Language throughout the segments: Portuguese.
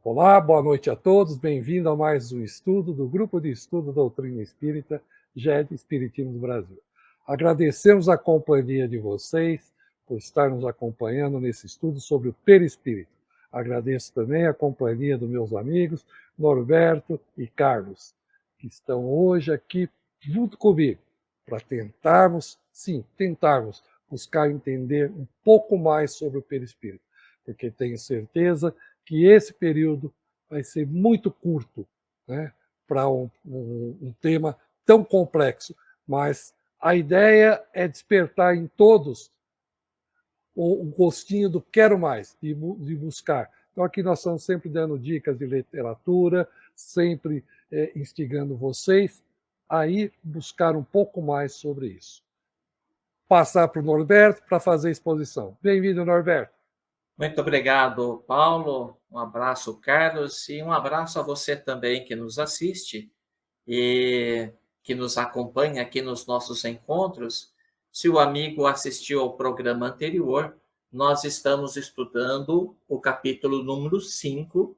Olá, boa noite a todos, bem-vindo a mais um estudo do Grupo de Estudo Doutrina Espírita, GED Espiritismo do Brasil. Agradecemos a companhia de vocês por estar nos acompanhando nesse estudo sobre o perispírito. Agradeço também a companhia dos meus amigos Norberto e Carlos, que estão hoje aqui junto comigo para tentarmos buscar entender um pouco mais sobre o perispírito, porque tenho certeza que esse período vai ser muito curto, né, para um tema tão complexo, mas a ideia é despertar em todos o gostinho do quero mais, de buscar. Então aqui nós estamos sempre dando dicas de literatura, sempre instigando vocês a ir buscar um pouco mais sobre isso. Passar para o Norberto para fazer a exposição. Bem-vindo, Norberto. Muito obrigado, Paulo. Um abraço, Carlos, e um abraço a você também que nos assiste e que nos acompanha aqui nos nossos encontros. Se o amigo assistiu ao programa anterior, nós estamos estudando o capítulo número 5,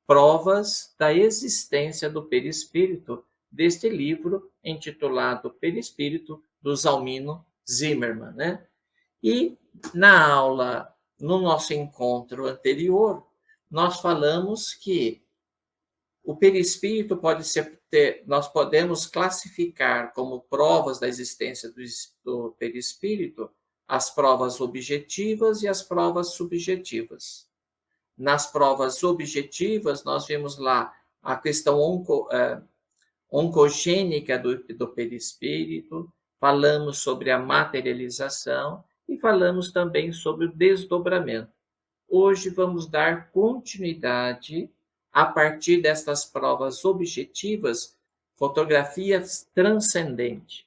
Provas da Existência do Perispírito, deste livro intitulado Perispírito, do Zalmino Zimmermann, né? E no nosso encontro anterior, nós falamos que o perispírito nós podemos classificar como provas da existência do perispírito as provas objetivas e as provas subjetivas. Nas provas objetivas, nós vimos lá a questão oncogênica do perispírito, falamos sobre a materialização e falamos também sobre o desdobramento. Hoje vamos dar continuidade a partir destas provas objetivas, fotografias transcendentes.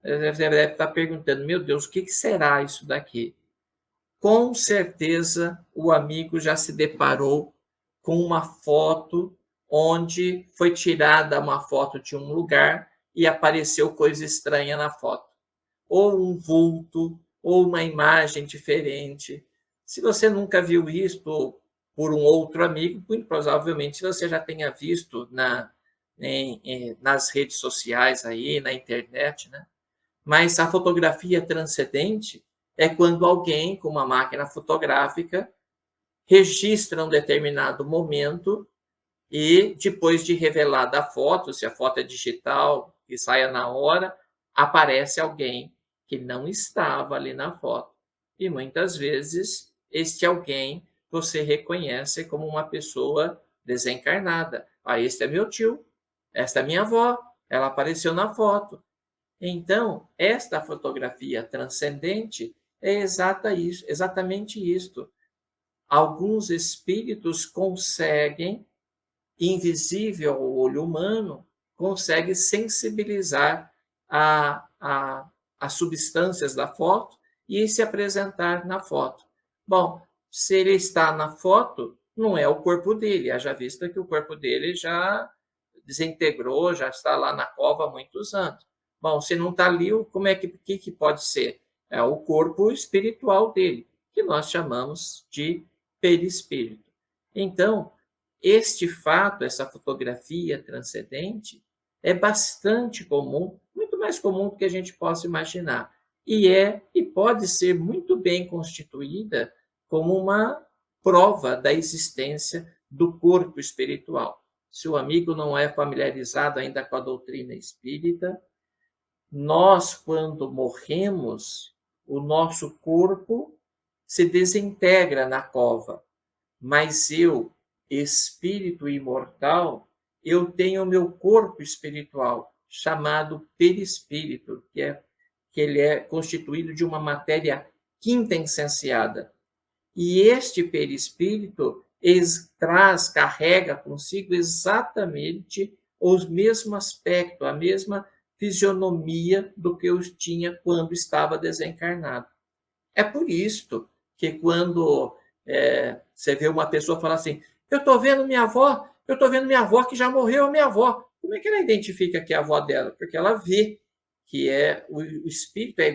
Você deve estar perguntando, meu Deus, o que será isso daqui? Com certeza o amigo já se deparou com uma foto onde foi tirada uma foto de um lugar e apareceu coisa estranha na foto. Ou um vulto, ou uma imagem diferente. Se você nunca viu isto por um outro amigo, muito provavelmente você já tenha visto nas redes sociais aí, na internet, né? Mas a fotografia transcendente é quando alguém com uma máquina fotográfica registra um determinado momento e depois de revelada a foto, se a foto é digital e saia na hora, aparece alguém que não estava ali na foto. E muitas vezes este alguém você reconhece como uma pessoa desencarnada. Ah, este é meu tio, esta é minha avó, ela apareceu na foto. Então, esta fotografia transcendente é exatamente isto. Alguns espíritos conseguem, invisível ao olho humano, conseguem sensibilizar as substâncias da foto e se apresentar na foto. Bom, se ele está na foto, não é o corpo dele, haja vista que o corpo dele já desintegrou, já está lá na cova há muitos anos. Bom, se não está ali, como é que pode ser? É o corpo espiritual dele, que nós chamamos de perispírito. Então, este fato, essa fotografia transcendente, é bastante comum, muito mais comum do que a gente possa imaginar. E pode ser muito bem constituída como uma prova da existência do corpo espiritual. Se o amigo não é familiarizado ainda com a doutrina espírita, nós, quando morremos, o nosso corpo se desintegra na cova, mas eu, espírito imortal, eu tenho o meu corpo espiritual, chamado perispírito, que ele é constituído de uma matéria quintessenciada. E este perispírito carrega consigo exatamente o mesmo aspecto, a mesma fisionomia do que eu tinha quando estava desencarnado. É por isto que quando você vê uma pessoa falar assim, eu estou vendo minha avó que já morreu, minha avó. Como é que ela identifica que é a avó dela? Porque ela vê que o espírito é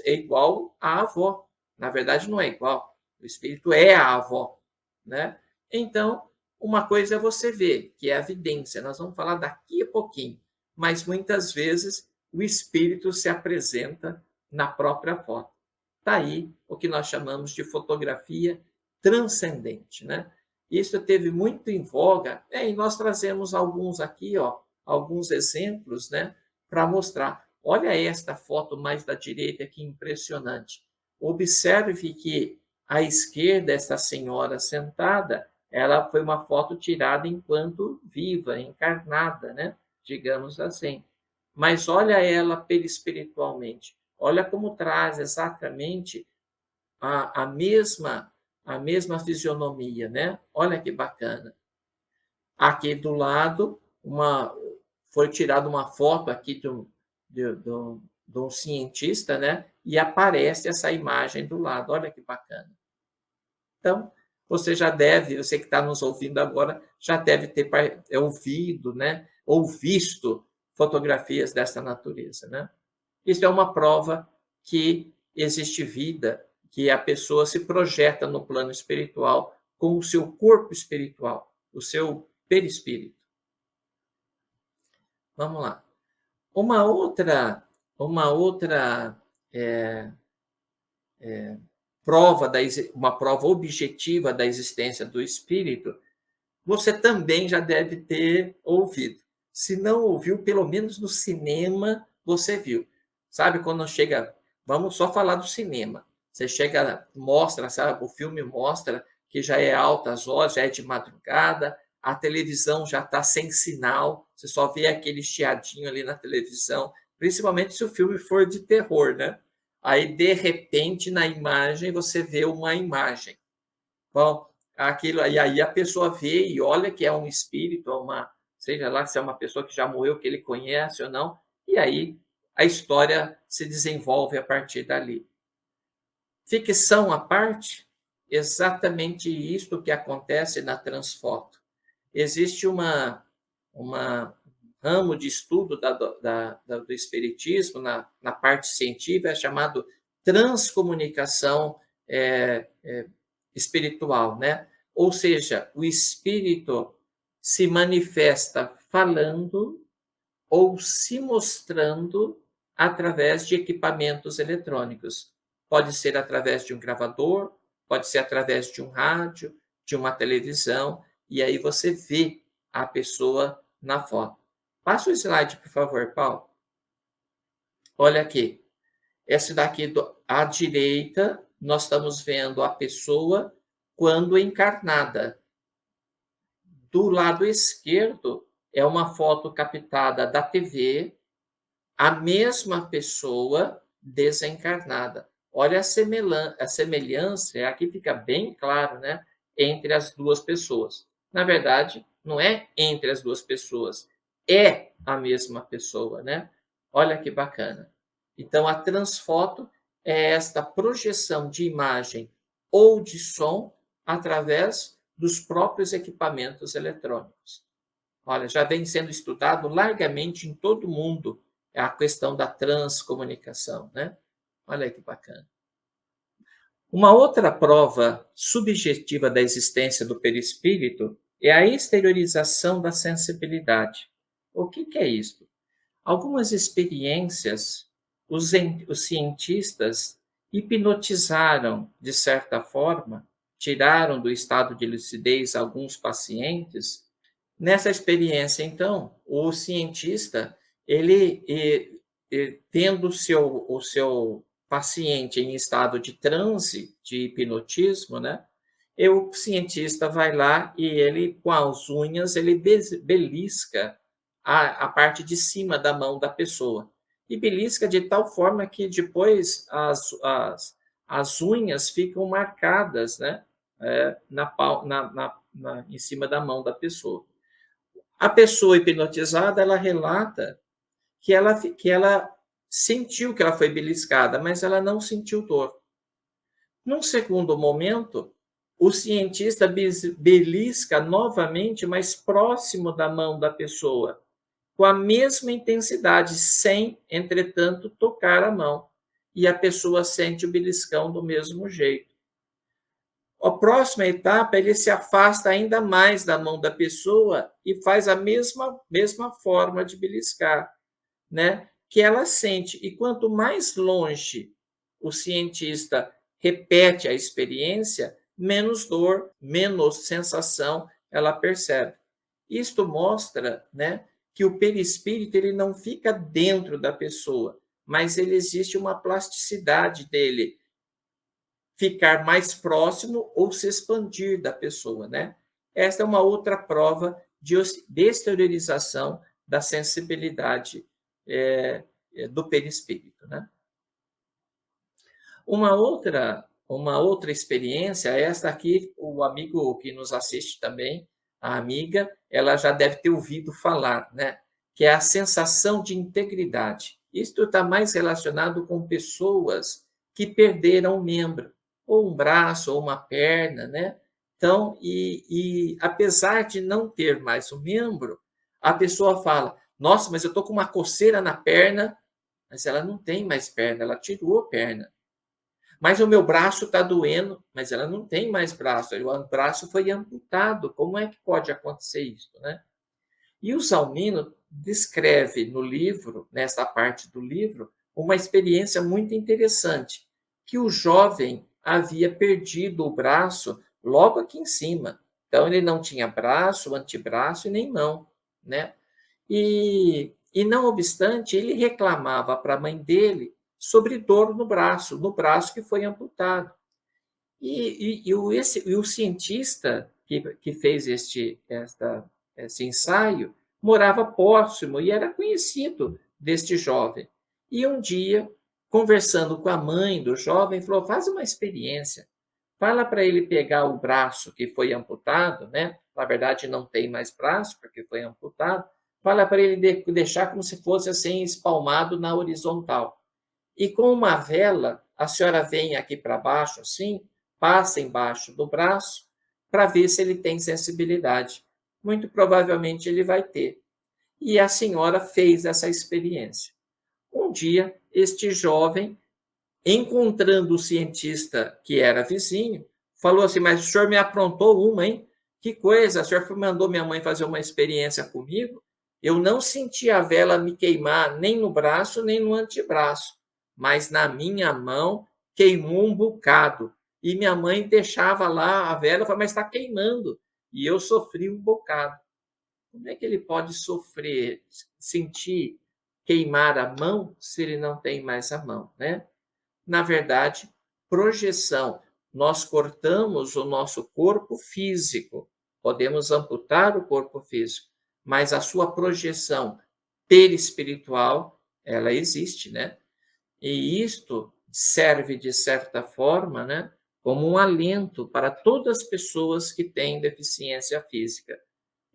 igual à avó. Na verdade, não é igual. O espírito é a avó, né? Então, Uma coisa é você ver, que é a evidência, nós vamos falar daqui a pouquinho, mas muitas vezes o espírito se apresenta na própria foto. Está aí o que nós chamamos de fotografia transcendente, né? Isso teve muito em voga, e nós trazemos alguns aqui, ó, alguns exemplos, né, para mostrar. Olha esta foto mais da direita, que impressionante. Observe que à esquerda, essa senhora sentada, ela foi uma foto tirada enquanto viva, encarnada, né? Digamos assim. Mas olha ela perispiritualmente. Olha como traz exatamente a mesma fisionomia, né? Olha que bacana. Aqui do lado, foi tirada uma foto aqui de um cientista, né? E aparece essa imagem do lado. Olha que bacana. Então, você que está nos ouvindo agora, já deve ter ouvido, né? Ou visto fotografias dessa natureza, né? Isso é uma prova que existe vida, que a pessoa se projeta no plano espiritual com o seu corpo espiritual, o seu perispírito. Vamos lá. Uma outra prova, uma prova objetiva da existência do espírito, você também já deve ter ouvido. Se não ouviu, pelo menos no cinema você viu. Sabe quando chega, vamos só falar do cinema. Você chega, mostra, sabe, o filme mostra que já é altas horas, já é de madrugada, a televisão já está sem sinal, você só vê aquele chiadinho ali na televisão, principalmente se o filme for de terror, né? Aí, de repente, na imagem, você vê uma imagem. Bom, aquilo, e aí a pessoa vê e olha que é um espírito, seja lá se é uma pessoa que já morreu, que ele conhece ou não, e aí a história se desenvolve a partir dali. Ficção à parte, exatamente isso que acontece na Transfoto. Existe uma ramo de estudo do espiritismo na parte científica chamado transcomunicação espiritual, né? Ou seja, o espírito se manifesta falando ou se mostrando através de equipamentos eletrônicos. Pode ser através de um gravador, pode ser através de um rádio, de uma televisão, e aí você vê a pessoa na foto. Passa o slide, por favor, Paulo. Olha aqui. Esse daqui à direita, nós estamos vendo a pessoa quando encarnada. Do lado esquerdo é uma foto captada da TV, a mesma pessoa desencarnada. Olha a semelhança, aqui fica bem claro, né, entre as duas pessoas. Na verdade, não é entre as duas pessoas, é a mesma pessoa, né? Olha que bacana. Então, a transfoto é esta projeção de imagem ou de som através dos próprios equipamentos eletrônicos. Olha, já vem sendo estudado largamente em todo o mundo a questão da transcomunicação, né? Olha aí que bacana. Uma outra prova subjetiva da existência do perispírito é a exteriorização da sensibilidade. O que é isso? Algumas experiências, os cientistas hipnotizaram, de certa forma, tiraram do estado de lucidez alguns pacientes. Nessa experiência, então, o cientista, tendo o seu paciente em estado de transe, de hipnotismo, né? E o cientista vai lá e ele, com as unhas, ele belisca a parte de cima da mão da pessoa. E belisca de tal forma que depois as unhas ficam marcadas, né? Em cima da mão da pessoa. A pessoa hipnotizada, ela relata que ela sentiu que ela foi beliscada, mas ela não sentiu dor. Num segundo momento, o cientista belisca novamente, mais próximo da mão da pessoa, com a mesma intensidade, sem, entretanto, tocar a mão. E a pessoa sente o beliscão do mesmo jeito. A próxima etapa, ele se afasta ainda mais da mão da pessoa e faz a mesma forma de beliscar, né? Que ela sente. E quanto mais longe o cientista repete a experiência, menos dor, menos sensação ela percebe. Isto mostra, né, que o perispírito ele não fica dentro da pessoa, mas ele existe uma plasticidade dele ficar mais próximo ou se expandir da pessoa, né? Esta é uma outra prova de exteriorização da sensibilidade do perispírito, né? Uma outra experiência, esta aqui, o amigo que nos assiste também, a amiga, ela já deve ter ouvido falar, né? Que é a sensação de integridade. Isto está mais relacionado com pessoas que perderam um membro, ou um braço, ou uma perna, né? Então, apesar de não ter mais um membro, a pessoa fala: nossa, mas eu estou com uma coceira na perna, mas ela não tem mais perna, ela tirou a perna. Mas o meu braço está doendo, mas ela não tem mais braço, o braço foi amputado. Como é que pode acontecer isso, né? E o Zalmino descreve no livro, nessa parte do livro, uma experiência muito interessante, que o jovem havia perdido o braço logo aqui em cima. Então, ele não tinha braço, antebraço e nem mão, né? E não obstante, ele reclamava para a mãe dele sobre dor no braço que foi amputado. E o cientista que fez esse ensaio morava próximo e era conhecido deste jovem. E um dia, conversando com a mãe do jovem, falou: faz uma experiência. Fala para ele pegar o braço que foi amputado, né? Na verdade, não tem mais braço, porque foi amputado. Fala para ele deixar como se fosse assim, espalmado na horizontal. E com uma vela, a senhora vem aqui para baixo, assim, passa embaixo do braço, para ver se ele tem sensibilidade. Muito provavelmente ele vai ter. E a senhora fez essa experiência. Um dia, este jovem, encontrando o cientista que era vizinho, falou assim: mas o senhor me aprontou uma, hein? Que coisa, o senhor mandou minha mãe fazer uma experiência comigo? Eu não senti a vela me queimar nem no braço, nem no antebraço, mas na minha mão queimou um bocado. E minha mãe deixava lá a vela, mas está queimando. E eu sofri um bocado. Como é que ele pode sofrer, sentir queimar a mão se ele não tem mais a mão, né? Na verdade, projeção. Nós cortamos o nosso corpo físico, podemos amputar o corpo físico, mas a sua projeção perispiritual, ela existe, né? E isto serve, de certa forma, né, como um alento para todas as pessoas que têm deficiência física.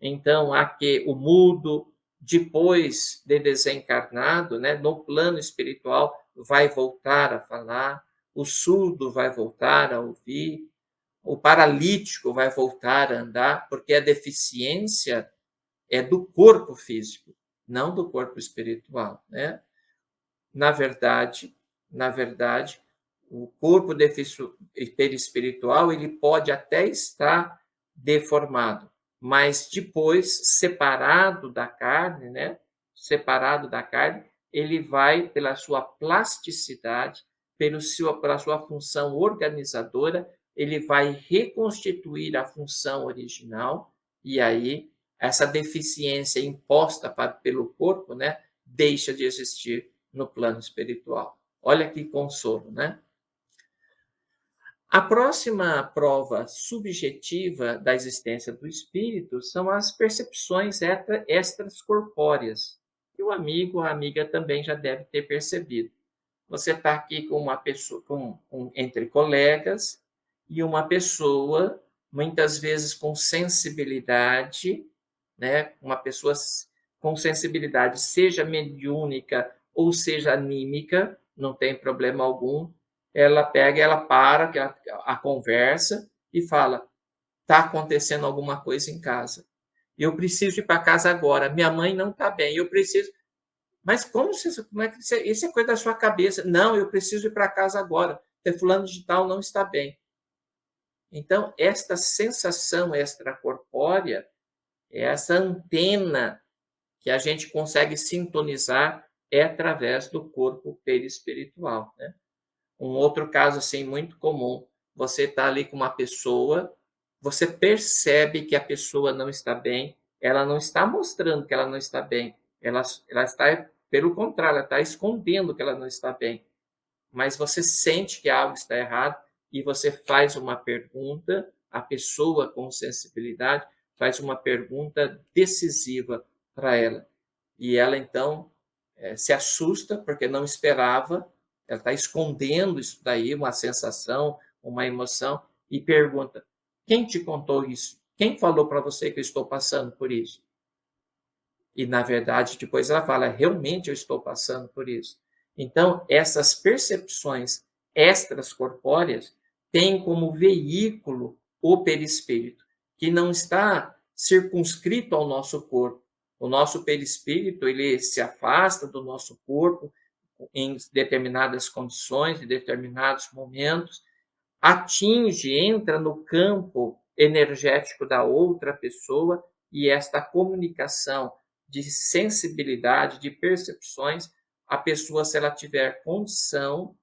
Então, há que o mudo, depois de desencarnado, né, no plano espiritual, vai voltar a falar, o surdo vai voltar a ouvir, o paralítico vai voltar a andar, porque a deficiência é do corpo físico, não do corpo espiritual, né? Na verdade, o corpo perispiritual ele pode até estar deformado, mas depois separado da carne, né? Separado da carne, ele vai pela sua plasticidade, pela sua função organizadora, ele vai reconstituir a função original e aí essa deficiência imposta pelo corpo, né, deixa de existir no plano espiritual. Olha que consolo, né? A próxima prova subjetiva da existência do espírito são as percepções extracorpóreas. E o amigo, a amiga também já deve ter percebido. Você está aqui com uma pessoa, entre colegas, e uma pessoa, muitas vezes com sensibilidade, né? Uma pessoa com sensibilidade, seja mediúnica ou seja anímica, não tem problema algum. Ela pega, ela para a conversa e fala: está acontecendo alguma coisa em casa. Eu preciso ir para casa agora. Minha mãe não está bem. Eu preciso. Mas como é que isso é coisa da sua cabeça? Não, eu preciso ir para casa agora. Fulano de tal não está bem. Então, esta sensação extracorpórea é essa antena que a gente consegue sintonizar através do corpo perispiritual, né? Um outro caso assim muito comum, você está ali com uma pessoa, você percebe que a pessoa não está bem, ela não está mostrando que ela não está bem, ela está, pelo contrário, ela está escondendo que ela não está bem, mas você sente que algo está errado e você faz uma pergunta, a pessoa com sensibilidade faz uma pergunta decisiva para ela. E ela então se assusta porque não esperava, ela está escondendo isso daí, uma sensação, uma emoção, e pergunta: quem te contou isso? Quem falou para você que eu estou passando por isso? E, na verdade, depois ela fala: realmente eu estou passando por isso. Então, essas percepções extracorpóreas têm como veículo o perispírito, que não está circunscrito ao nosso corpo. O nosso perispírito, ele se afasta do nosso corpo em determinadas condições, em determinados momentos, atinge, entra no campo energético da outra pessoa e esta comunicação de sensibilidade, de percepções, a pessoa, se ela tiver condição,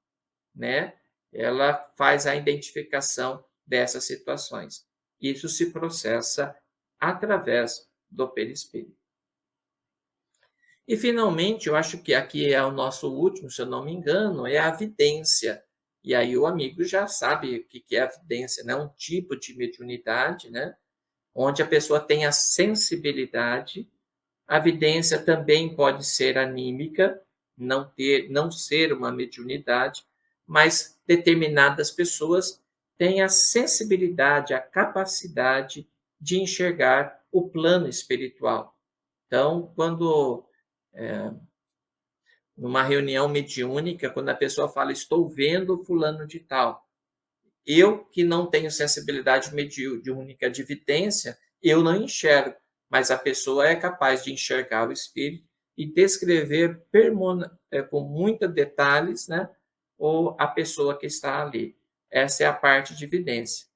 né, ela faz a identificação dessas situações. Isso se processa através do perispírito. E, finalmente, eu acho que aqui é o nosso último, se eu não me engano, é a vidência. E aí o amigo já sabe o que é a vidência, né? Um tipo de mediunidade, né? Onde a pessoa tem a sensibilidade. A vidência também pode ser anímica, não ser uma mediunidade, mas determinadas pessoas têm a sensibilidade, a capacidade de enxergar o plano espiritual. Então, quando numa reunião mediúnica, quando a pessoa fala, estou vendo fulano de tal, eu que não tenho sensibilidade mediúnica de vidência, eu não enxergo, mas a pessoa é capaz de enxergar o espírito e descrever com muitos detalhes, né, ou a pessoa que está ali. Essa é a parte de vidência.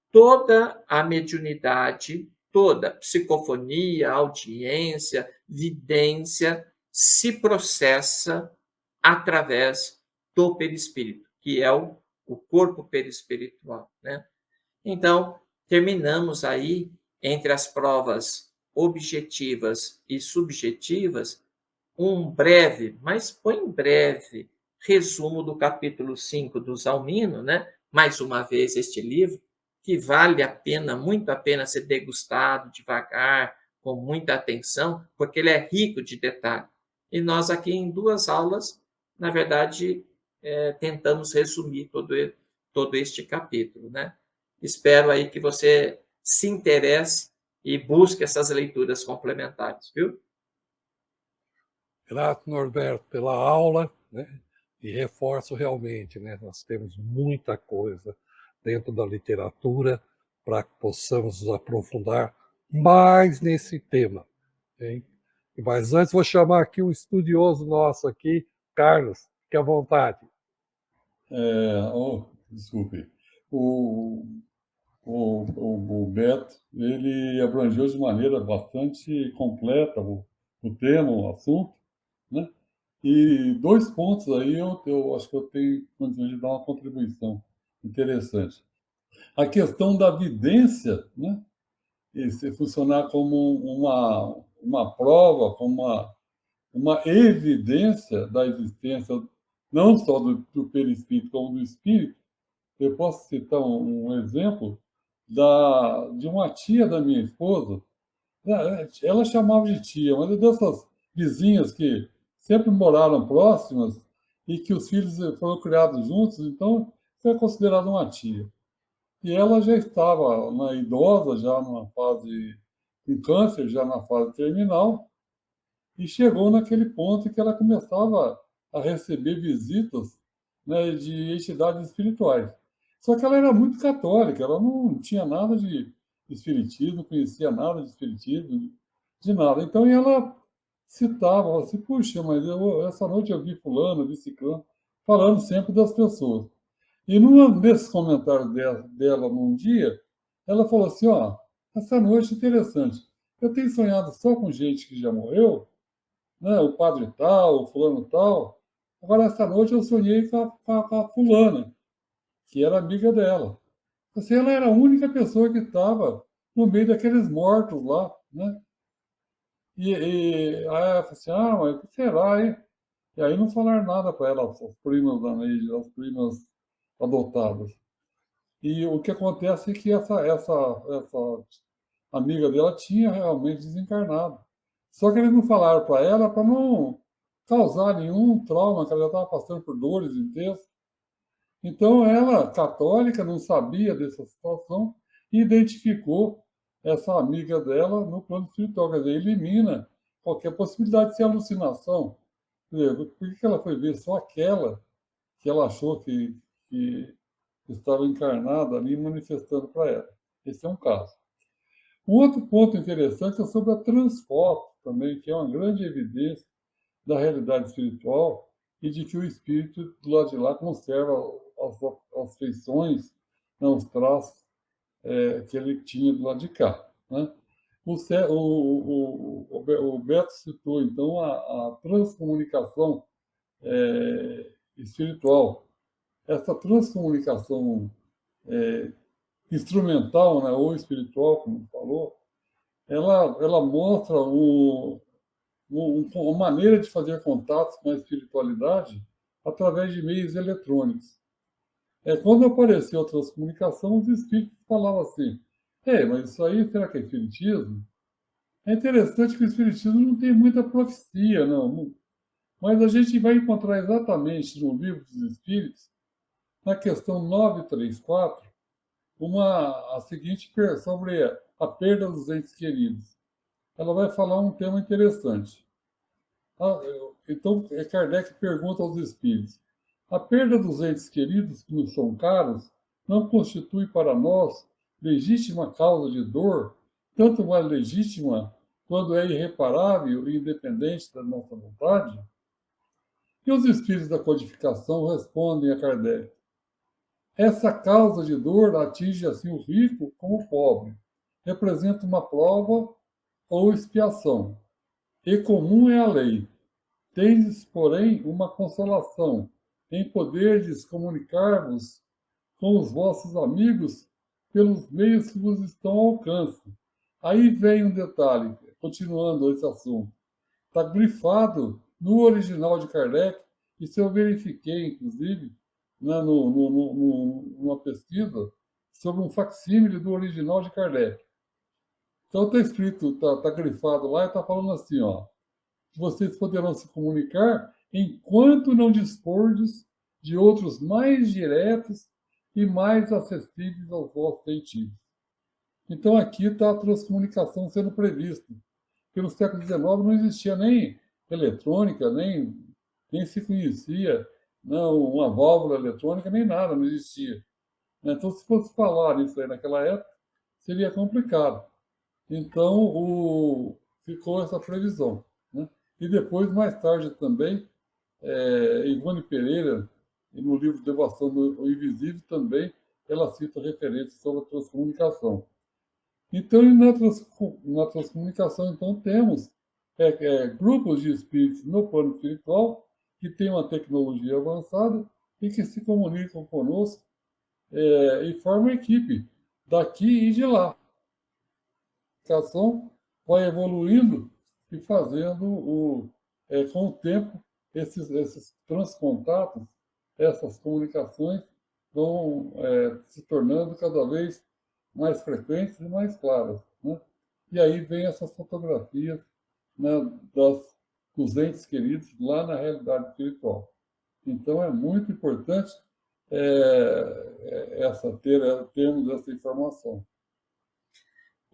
Toda a mediunidade, toda psicofonia, audiência, vidência, se processa através do perispírito, que é o corpo perispiritual, né? Então, terminamos aí, entre as provas objetivas e subjetivas, um breve, mas bem breve, resumo do capítulo 5 do Zalmino, né? Mais uma vez, este livro, que vale a pena, muito a pena ser degustado devagar, com muita atenção, porque ele é rico de detalhes. E nós aqui em 2 aulas, na verdade, tentamos resumir todo este capítulo, né? Espero aí que você se interesse e busque essas leituras complementares, viu? Grato, Norberto, pela aula, né? E reforço realmente, né? Nós temos muita coisa dentro da literatura para que possamos nos aprofundar mais nesse tema. Hein? Mas antes vou chamar aqui um estudioso nosso aqui, Carlos, fique à vontade. Desculpe. O, o Beto, ele abrangeu de maneira bastante completa o tema, o assunto, né? E 2 pontos aí eu acho que eu tenho condições de dar uma contribuição interessante. A questão da vidência, né? E se funcionar como uma prova, como uma evidência da existência não só do perispírito, como do espírito. Eu posso citar um exemplo de uma tia da minha esposa. Ela chamava de tia, mas é dessas vizinhas que sempre moraram próximas e que os filhos foram criados juntos, então isso é considerado uma tia. E ela já estava uma idosa, já numa fase, com câncer, já na fase terminal, e chegou naquele ponto em que ela começava a receber visitas, né, de entidades espirituais. Só que ela era muito católica, ela não tinha nada de espiritismo, não conhecia nada de espiritismo, de nada. Então ela citava, assim, puxa, mas essa noite eu vi fulano, vi ciclano, falando sempre das pessoas. E nesses comentários dela num dia, ela falou assim, ó, essa noite é interessante. Eu tenho sonhado só com gente que já morreu, né? O padre tal, o fulano tal. Agora, essa noite eu sonhei com a fulana, que era amiga dela. Assim, ela era a única pessoa que estava no meio daqueles mortos lá, né? Aí ela falou assim, ah, mas o que será, hein? E aí não falaram nada para ela, as primas da Neide, as primas adotadas. E o que acontece é que essa amiga dela tinha realmente desencarnado. Só que eles não falaram para ela para não causar nenhum trauma, que ela já estava passando por dores intensas. Então ela, católica, não sabia dessa situação e identificou essa amiga dela no plano espiritual. Quer dizer, elimina qualquer possibilidade de ser alucinação. Quer dizer, por que ela foi ver só aquela que ela achou que estava encarnada ali manifestando para ela? Esse é um caso. Um outro ponto interessante é sobre a transfoto também, que é uma grande evidência da realidade espiritual e de que o espírito do lado de lá conserva as feições, né, os traços que ele tinha do lado de cá. Né? O Beto citou, então, a transcomunicação espiritual. Essa transcomunicação instrumental, né, ou espiritual, como falou, ela mostra uma maneira de fazer contatos com a espiritualidade através de meios eletrônicos. Quando apareceu a transcomunicação, os espíritos falavam assim, mas isso aí, será que é espiritismo? É interessante que o espiritismo não tem muita profecia, não. Mas a gente vai encontrar exatamente no Livro dos Espíritos, na questão 934, a seguinte sobre a perda dos entes queridos. Ela vai falar um tema interessante. Então, Kardec pergunta aos espíritos: a perda dos entes queridos que nos são caros não constitui para nós legítima causa de dor, tanto mais legítima quando é irreparável e independente da nossa vontade? E os espíritos da codificação respondem a Kardec: essa causa de dor atinge assim o rico como o pobre, representa uma prova ou expiação, e comum é a lei. Tendes, porém, uma consolação, em poderdes comunicar-vos com os vossos amigos pelos meios que vos estão ao alcance. Aí vem um detalhe, continuando esse assunto. Está grifado no original de Kardec, isso eu verifiquei, inclusive, né, numa pesquisa sobre um facsímile do original de Kardec. Então está escrito, está grifado lá e está falando assim, ó, vocês poderão se comunicar enquanto não dispordes de outros mais diretos e mais acessíveis aos vossos sentidos. Então aqui está a transcomunicação sendo prevista. Porque no século XIX não existia nem eletrônica, nem se conhecia não, uma válvula eletrônica, nem nada, não existia. Então, se fosse falar isso aí naquela época, seria complicado. Então, ficou essa previsão. Né? E depois, mais tarde também, Ivone Pereira, no livro Devoção do Invisível, também, ela cita referências sobre a transcomunicação. Então, na transcomunicação, então, temos grupos de espíritos no plano espiritual que têm uma tecnologia avançada e que se comunicam conosco e formam equipe daqui e de lá. A comunicação vai evoluindo e fazendo, com o tempo, esses transcontatos, essas comunicações vão se tornando cada vez mais frequentes e mais claras. Né? E aí vem essas fotografias, né, dos entes queridos lá na realidade espiritual. Então é muito importante termos essa informação.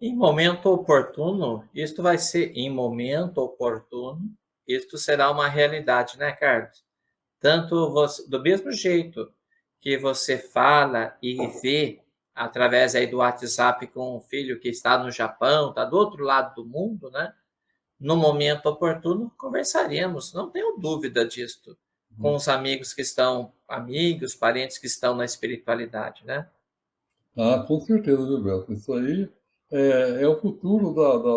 Em momento oportuno, isto vai ser em momento oportuno, isto será uma realidade, né, Carlos? Tanto você, do mesmo jeito que você fala e vê através aí do WhatsApp com um filho que está no Japão, está do outro lado do mundo, né? No momento oportuno, conversaremos, não tenho dúvida disto. com os amigos que estão, amigos, parentes que estão na espiritualidade, né? Ah, com certeza, viu, Beto? Isso aí é o futuro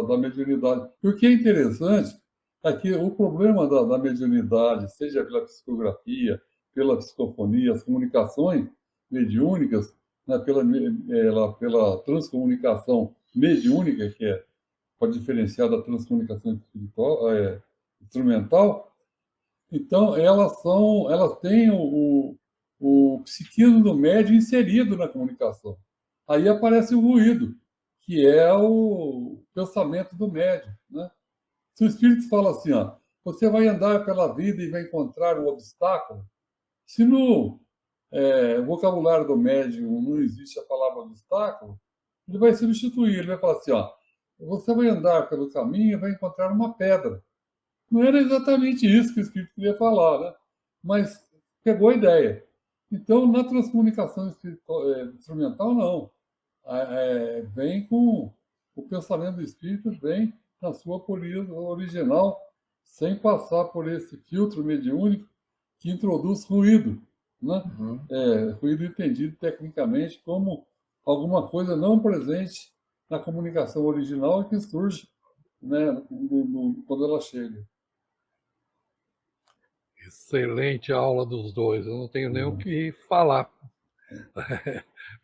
da mediunidade. E o que é interessante é que o problema da mediunidade, seja pela psicografia, pela psicofonia, as comunicações mediúnicas, né, pela transcomunicação mediúnica, que é para diferenciar da transcomunicação espiritual, instrumental, então elas têm o psiquismo do médium inserido na comunicação. Aí aparece o ruído, que é o pensamento do médium, né? Se o espírito fala assim, ó, você vai andar pela vida e vai encontrar um obstáculo, se no vocabulário do médium não existe a palavra obstáculo, ele vai substituir, ele vai falar assim, ó, você vai andar pelo caminho e vai encontrar uma pedra. Não era exatamente isso que o espírito queria falar, né? Mas pegou a ideia. Então, na transcomunicação instrumental, não. Vem com o pensamento do espírito, vem na sua política original, sem passar por esse filtro mediúnico que introduz ruído, né? Uhum. Ruído entendido tecnicamente como alguma coisa não presente na comunicação original e que surge, né, quando ela chega. Excelente aula dos dois, eu não tenho nem o Uhum. que falar.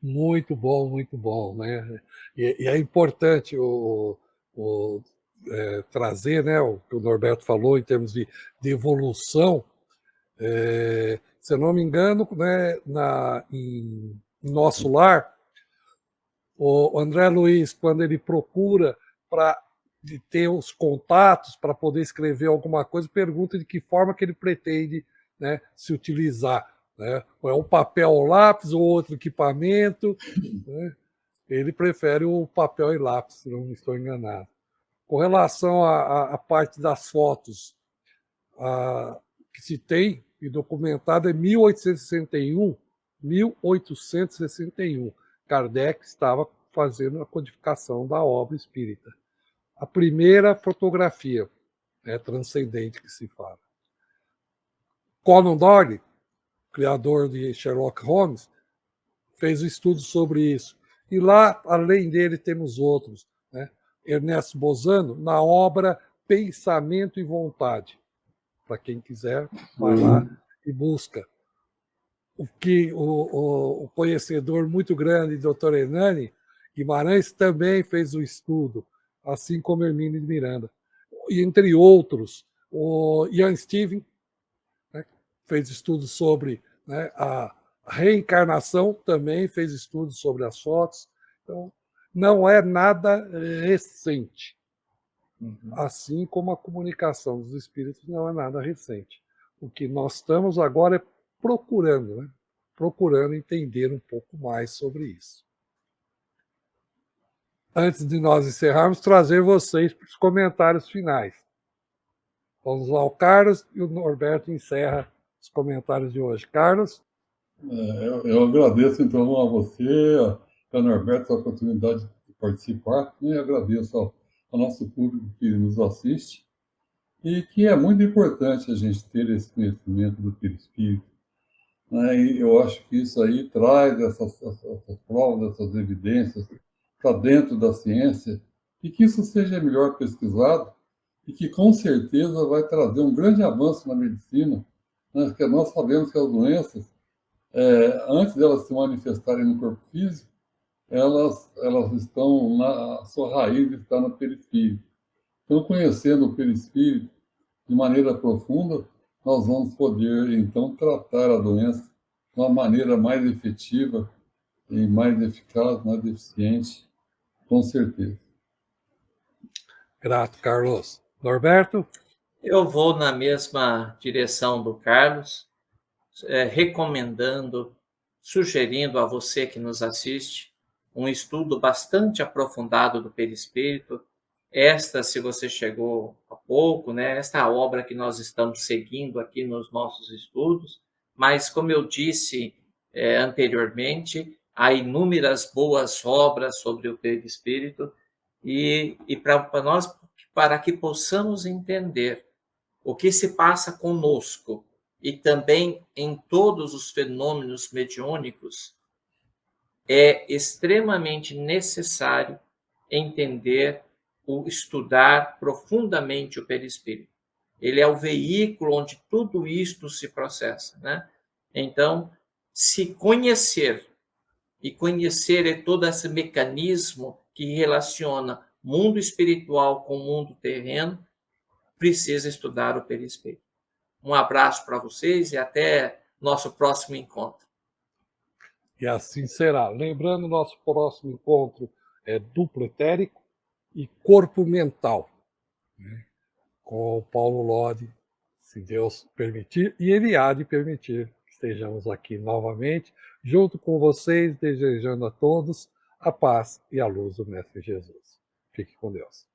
Muito bom, né? E é importante trazer, né, o que o Norberto falou em termos de evolução. Se eu não me engano, né, em Nosso Lar, o André Luiz, quando ele procura para ter os contatos para poder escrever alguma coisa, pergunta de que forma que ele pretende, né, se utilizar. Né? Ou é um papel ou lápis ou outro equipamento. Né? Ele prefere o papel e lápis, se não estou enganado. Com relação à parte das fotos, que se tem e documentado é 1861. 1861. Kardec estava fazendo a codificação da obra espírita. A primeira fotografia, transcendente que se fala. Conan Doyle, criador de Sherlock Holmes, fez um estudo sobre isso. E lá, além dele, temos outros. Né? Ernesto Bozano, na obra Pensamento e Vontade. Para quem quiser, vai lá e busca. O que o conhecedor muito grande, Dr. Hernani Guimarães, também fez o estudo, assim como Hermínio de Miranda. E, entre outros, o Ian Steven, né, fez estudos sobre, né, a reencarnação, também fez estudos sobre as fotos. Então, não é nada recente. Uhum. Assim como a comunicação dos espíritos não é nada recente. O que nós estamos agora é procurando, né? Procurando entender um pouco mais sobre isso. Antes de nós encerrarmos, trazer vocês para os comentários finais. Vamos lá, o Carlos e o Norberto encerra os comentários de hoje. Carlos? Eu agradeço, então, a você, a Norberto, a oportunidade de participar, e agradeço ao nosso público que nos assiste, e que é muito importante a gente ter esse conhecimento do perispírito, né? E eu acho que isso aí traz essas provas, essas evidências para dentro da ciência, e que isso seja melhor pesquisado, e que com certeza vai trazer um grande avanço na medicina, né? Porque nós sabemos que as doenças, antes de elas se manifestarem no corpo físico, elas estão a sua raiz está no perispírito. Então, conhecendo o perispírito de maneira profunda, nós vamos poder, então, tratar a doença de uma maneira mais efetiva e mais eficaz, mais eficiente, com certeza. Grato, Carlos. Norberto? Eu vou na mesma direção do Carlos, recomendando, sugerindo a você que nos assiste um estudo bastante aprofundado do perispírito. Esta, se você chegou há pouco, né, esta obra que nós estamos seguindo aqui nos nossos estudos, mas como eu disse anteriormente, há inúmeras boas obras sobre o perispírito e para nós, para que possamos entender o que se passa conosco e também em todos os fenômenos mediúnicos, é extremamente necessário entender estudar profundamente o perispírito. Ele é o veículo onde tudo isto se processa, né? Então, se conhecer, e conhecer é todo esse mecanismo que relaciona mundo espiritual com mundo terreno, precisa estudar o perispírito. Um abraço para vocês e até nosso próximo encontro. E assim será. Lembrando, nosso próximo encontro é duplo etérico e corpo mental, né? Com o Paulo Lodi, se Deus permitir, e Ele há de permitir que estejamos aqui novamente, junto com vocês, desejando a todos a paz e a luz do Mestre Jesus. Fique com Deus.